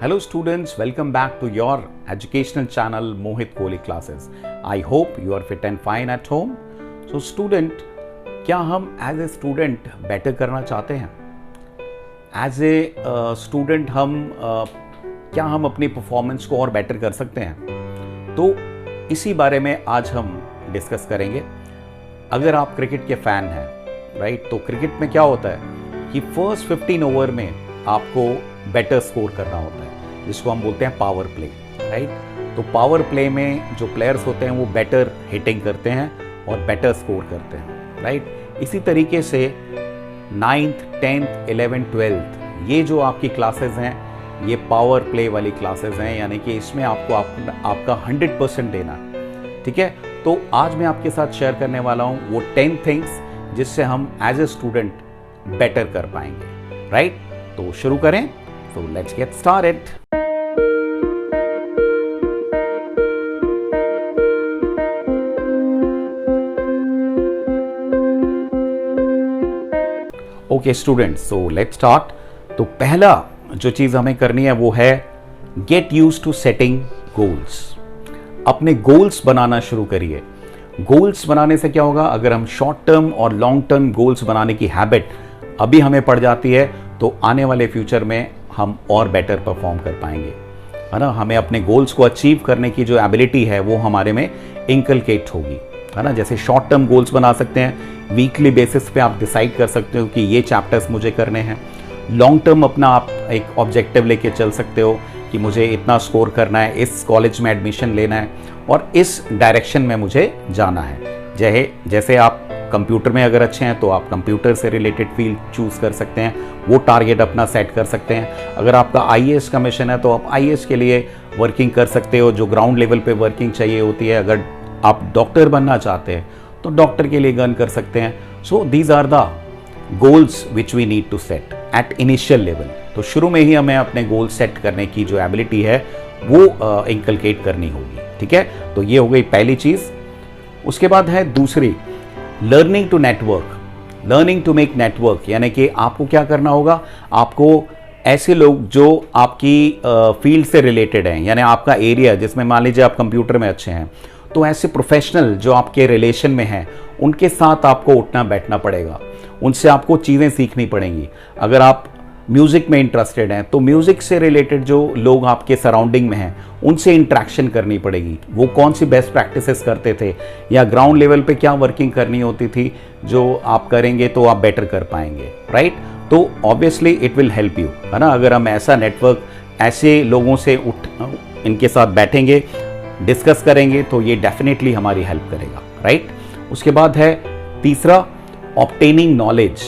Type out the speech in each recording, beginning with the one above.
Hello students, welcome back to your educational channel Mohit Kohli Classes. I hope you are fit and fine at home. So student, क्या हम as a student better करना चाहते हैं? As a student क्या हम अपनी performance को और बेटर कर सकते हैं? तो इसी बारे में आज हम डिस्कस करेंगे। अगर आप क्रिकेट के फैन हैं, राइट, तो क्रिकेट में क्या होता है कि फर्स्ट 15 ओवर में आपको बेटर स्कोर करना होता है, जिसको हम बोलते हैं पावर प्ले, राइट। तो पावर प्ले में जो प्लेयर्स होते हैं वो बेटर हिटिंग करते हैं और बेटर स्कोर करते हैं, राइट। इसी तरीके से 9th, 10th, 11th, 12th ये जो आपकी क्लासेस हैं ये पावर प्ले वाली क्लासेस हैं, यानी कि इसमें आपको आपका 100% देना है, ठीक है। तो आज मैं आपके साथ शेयर करने वाला हूँ वो 10 थिंग्स जिससे हम एज ए स्टूडेंट बेटर कर पाएंगे, राइट। तो शुरू करें, तो let's get started. Okay students, so let's start. तो पहला जो चीज हमें करनी है वो है get used to setting goals. अपने गोल्स बनाना शुरू करिए। गोल्स बनाने से क्या होगा, अगर हम शॉर्ट टर्म और लॉन्ग टर्म गोल्स बनाने की हैबिट अभी हमें पड़ जाती है तो आने वाले फ्यूचर में हम और बेटर परफॉर्म कर पाएंगे, है ना। हमें अपने गोल्स को अचीव करने की जो एबिलिटी है वो हमारे में इनकलकेट होगी, है ना। जैसे शॉर्ट टर्म गोल्स बना सकते हैं, वीकली बेसिस पे आप डिसाइड कर सकते हो कि ये चैप्टर्स मुझे करने हैं। लॉन्ग टर्म अपना आप एक ऑब्जेक्टिव लेके चल सकते हो कि मुझे इतना स्कोर करना है, इस कॉलेज में एडमिशन लेना है और इस डायरेक्शन में मुझे जाना है। जैसे आप कंप्यूटर में अगर अच्छे हैं तो आप कंप्यूटर से रिलेटेड फील्ड चूज कर सकते हैं, वो टारगेट अपना सेट कर सकते हैं। अगर आपका आईएएस का मिशन है तो आप आईएएस के लिए वर्किंग कर सकते हो, जो ग्राउंड लेवल पे वर्किंग चाहिए होती है। अगर आप डॉक्टर बनना चाहते हैं तो डॉक्टर के लिए गन कर सकते हैं। So these are the goals which we need to set at initial level. तो शुरू में ही हमें अपने गोल सेट करने की जो एबिलिटी है वो इनकलकेट करनी होगी, ठीक है। तो ये हो गई पहली चीज। उसके बाद है दूसरी, learning to network, learning to make network. यानी कि आपको क्या करना होगा, आपको ऐसे लोग जो आपकी फील्ड से रिलेटेड हैं, यानी आपका एरिया जिसमें मान लीजिए आप कंप्यूटर में अच्छे हैं, तो ऐसे प्रोफेशनल जो आपके रिलेशन में हैं उनके साथ आपको उठना बैठना पड़ेगा, उनसे आपको चीज़ें सीखनी पड़ेंगी। अगर आप म्यूज़िक में इंटरेस्टेड हैं तो म्यूज़िक से रिलेटेड जो लोग आपके सराउंडिंग में हैं उनसे इंटरेक्शन करनी पड़ेगी। वो कौन सी बेस्ट प्रैक्टिसेस करते थे या ग्राउंड लेवल पे क्या वर्किंग करनी होती थी, जो आप करेंगे तो आप बेटर कर पाएंगे, राइट। तो obviously it will help you, है ना। अगर हम ऐसा नेटवर्क ऐसे लोगों से इनके साथ बैठेंगे, डिस्कस करेंगे तो ये डेफिनेटली हमारी हेल्प करेगा, राइट। उसके बाद है तीसरा, ऑब्टेनिंग नॉलेज।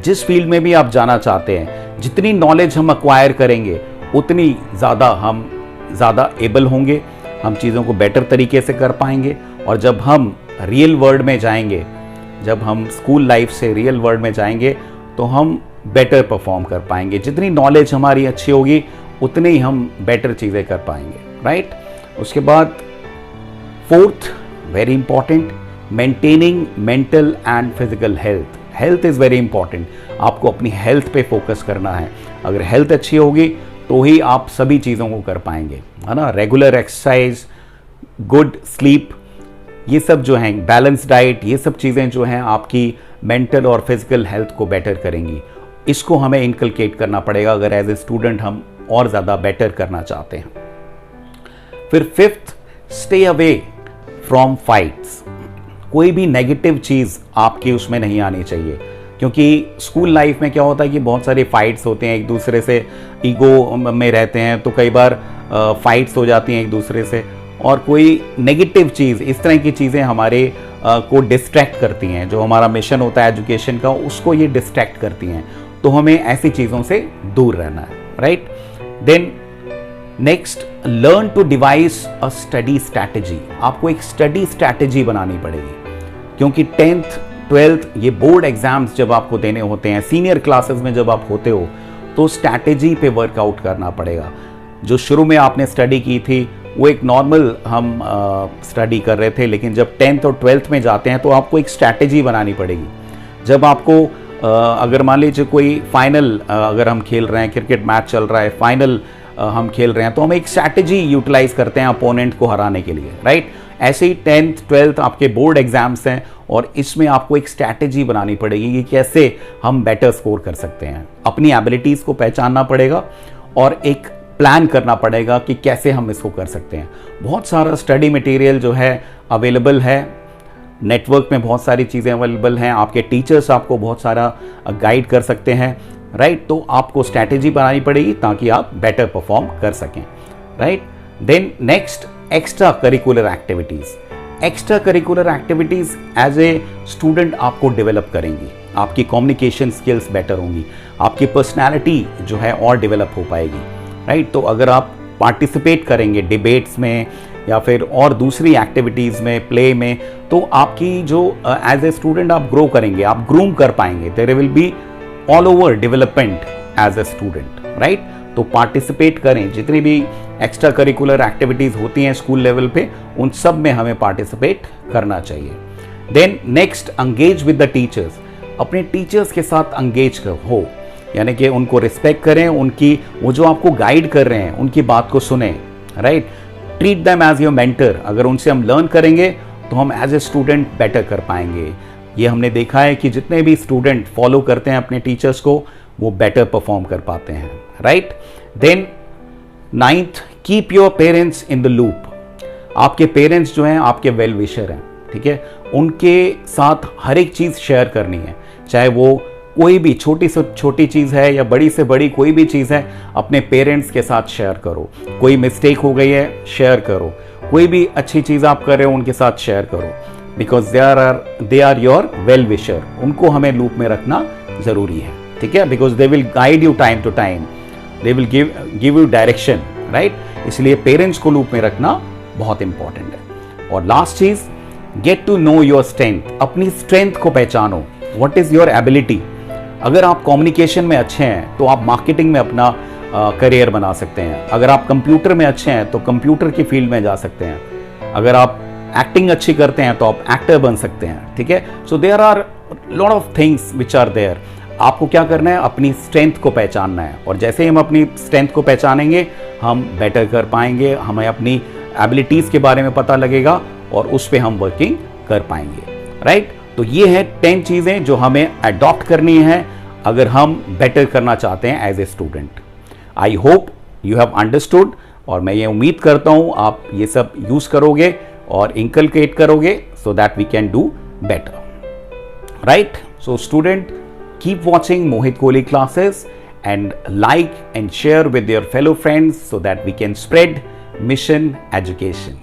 जिस फील्ड में भी आप जाना चाहते हैं, जितनी नॉलेज हम अक्वायर करेंगे उतनी हम ज़्यादा एबल होंगे, हम चीज़ों को बेटर तरीके से कर पाएंगे। और जब हम रियल वर्ल्ड में जाएंगे, जब हम स्कूल लाइफ से रियल वर्ल्ड में जाएंगे तो हम बेटर परफॉर्म कर पाएंगे। जितनी नॉलेज हमारी अच्छी होगी उतनी ही हम बेटर चीज़ें कर पाएंगे, राइट। उसके बाद fourth, very important, maintaining mental and physical health. Health is very important. आपको अपनी हेल्थ पे फोकस करना है। अगर हेल्थ अच्छी होगी तो ही आप सभी चीज़ों को कर पाएंगे, है ना। रेगुलर एक्सरसाइज, गुड स्लीप, ये सब जो हैं, बैलेंस डाइट, ये सब चीज़ें जो हैं आपकी मेंटल और फिजिकल हेल्थ को बेटर करेंगी। इसको हमें इनकलकेट करना पड़ेगा अगर एज ए स्टूडेंट हम और ज़्यादा बेटर करना चाहते हैं। फिर fifth, stay away from fights. कोई भी नेगेटिव चीज़ आपकी उसमें नहीं आनी चाहिए, क्योंकि स्कूल लाइफ में क्या होता है कि बहुत सारी फाइट्स होते हैं, एक दूसरे से ईगो में रहते हैं तो कई बार फाइट्स हो जाती हैं एक दूसरे से, और कोई नेगेटिव चीज़, इस तरह की चीज़ें हमारे को डिस्ट्रैक्ट करती हैं। जो हमारा मिशन होता है एजुकेशन का, उसको ये डिस्ट्रैक्ट करती हैं। तो हमें ऐसी चीज़ों से दूर रहना है, right. Then next, learn to devise a study strategy. आपको एक स्टडी स्ट्रैटेजी बनानी पड़ेगी, क्योंकि 10th, 12th ये बोर्ड एग्जाम्स जब आपको देने होते हैं, सीनियर क्लासेस में जब आप होते हो तो स्ट्रैटेजी पे वर्कआउट करना पड़ेगा। जो शुरू में आपने स्टडी की थी वो एक नॉर्मल हम स्टडी कर रहे थे, लेकिन जब 10th और 12th में जाते हैं तो आपको एक स्ट्रैटेजी बनानी पड़ेगी। जब आपको अगर मान लीजिए कोई फाइनल, अगर हम खेल रहे हैं, क्रिकेट मैच चल रहा है, फाइनल हम खेल रहे हैं तो हम एक स्ट्रैटेजी यूटिलाइज करते हैं अपोनेंट को हराने के लिए, राइट। ऐसे ही 10th 12th आपके बोर्ड एग्जाम्स हैं और इसमें आपको एक स्ट्रैटेजी बनानी पड़ेगी कि कैसे हम बेटर स्कोर कर सकते हैं। अपनी एबिलिटीज़ को पहचानना पड़ेगा और एक प्लान करना पड़ेगा कि कैसे हम इसको कर सकते हैं। बहुत सारा स्टडी मटेरियल जो है अवेलेबल है, नेटवर्क में बहुत सारी चीज़ें अवेलेबल हैं, आपके टीचर्स आपको बहुत सारा गाइड कर सकते हैं, राइट। तो आपको स्ट्रैटेजी बनानी पड़ेगी ताकि आप बेटर परफॉर्म कर सकें, right. Then next, extra curricular activities. Extra curricular activities as a student आपको डेवलप करेंगी, आपकी कम्युनिकेशन स्किल्स बेटर होंगी, आपकी पर्सनैलिटी जो है और डेवलप हो पाएगी, राइट। तो अगर आप पार्टिसिपेट करेंगे डिबेट्स में या फिर और दूसरी एक्टिविटीज़ में, प्ले में, तो आपकी जो एज ए स्टूडेंट आप ग्रो करेंगे, आप ग्रूम कर पाएंगे। There will be all over development as a student, right. तो पार्टिसिपेट करें, जितनी भी एक्स्ट्रा करिकुलर एक्टिविटीज़ होती हैं स्कूल लेवल पे, उन सब में हमें पार्टिसिपेट करना चाहिए। Then next, engage with the teachers. अपने टीचर्स के साथ एंगेज हो, यानी कि उनको रिस्पेक्ट करें, उनकी वो जो आपको गाइड कर रहे हैं उनकी बात को सुने, right. Treat them as your mentor. अगर उनसे हम लर्न करेंगे तो हम एज ए स्टूडेंट बेटर कर पाएंगे। ये हमने देखा है कि जितने भी स्टूडेंट फॉलो करते हैं अपने टीचर्स को, वो बेटर परफॉर्म कर पाते हैं, right. Then 9th, keep your parents in the loop. आपके पेरेंट्स जो हैं आपके वेल विशर हैं, ठीक है। उनके साथ हर एक चीज़ शेयर करनी है, चाहे वो कोई भी छोटी से छोटी चीज़ है या बड़ी से बड़ी कोई भी चीज़ है, अपने पेरेंट्स के साथ शेयर करो। कोई मिस्टेक हो गई है, शेयर करो। कोई भी अच्छी चीज़ आप कर रहे हो, उनके साथ शेयर करो, because they are your well wisher. उनको हमें लूप में रखना ज़रूरी है, ठीक है, because they will guide you time to time, they will give you direction, right. इसलिए पेरेंट्स को लूप में रखना बहुत इंपॉर्टेंट है। और लास्ट चीज़, get to know your strength. अपनी स्ट्रेंथ को पहचानो, व्हाट इज़ योर एबिलिटी। अगर आप कम्युनिकेशन में अच्छे हैं तो आप मार्केटिंग में अपना करियर बना सकते हैं। अगर आप कंप्यूटर में अच्छे हैं तो कंप्यूटर की फील्ड में जा सकते हैं। अगर आप एक्टिंग अच्छी करते हैं तो आप एक्टर बन सकते हैं, ठीक है। So there are lot of things which are there. आपको क्या करना है, अपनी स्ट्रेंथ को पहचानना है, और जैसे ही हम अपनी स्ट्रेंथ को पहचानेंगे हम बेटर कर पाएंगे, हमें अपनी एबिलिटीज़ के बारे में पता लगेगा और उस पर हम वर्किंग कर पाएंगे, राइट। तो ये है 10 चीज़ें जो हमें अडॉप्ट करनी है अगर हम बेटर करना चाहते हैं as a student. I hope you have understood, और मैं ये उम्मीद करता हूँ आप ये सब यूज़ करोगे और इंकलकेट करोगे so that we can do better, right. So student, keep watching Mohit Kohli classes and like and share with your fellow friends so that we can spread mission education.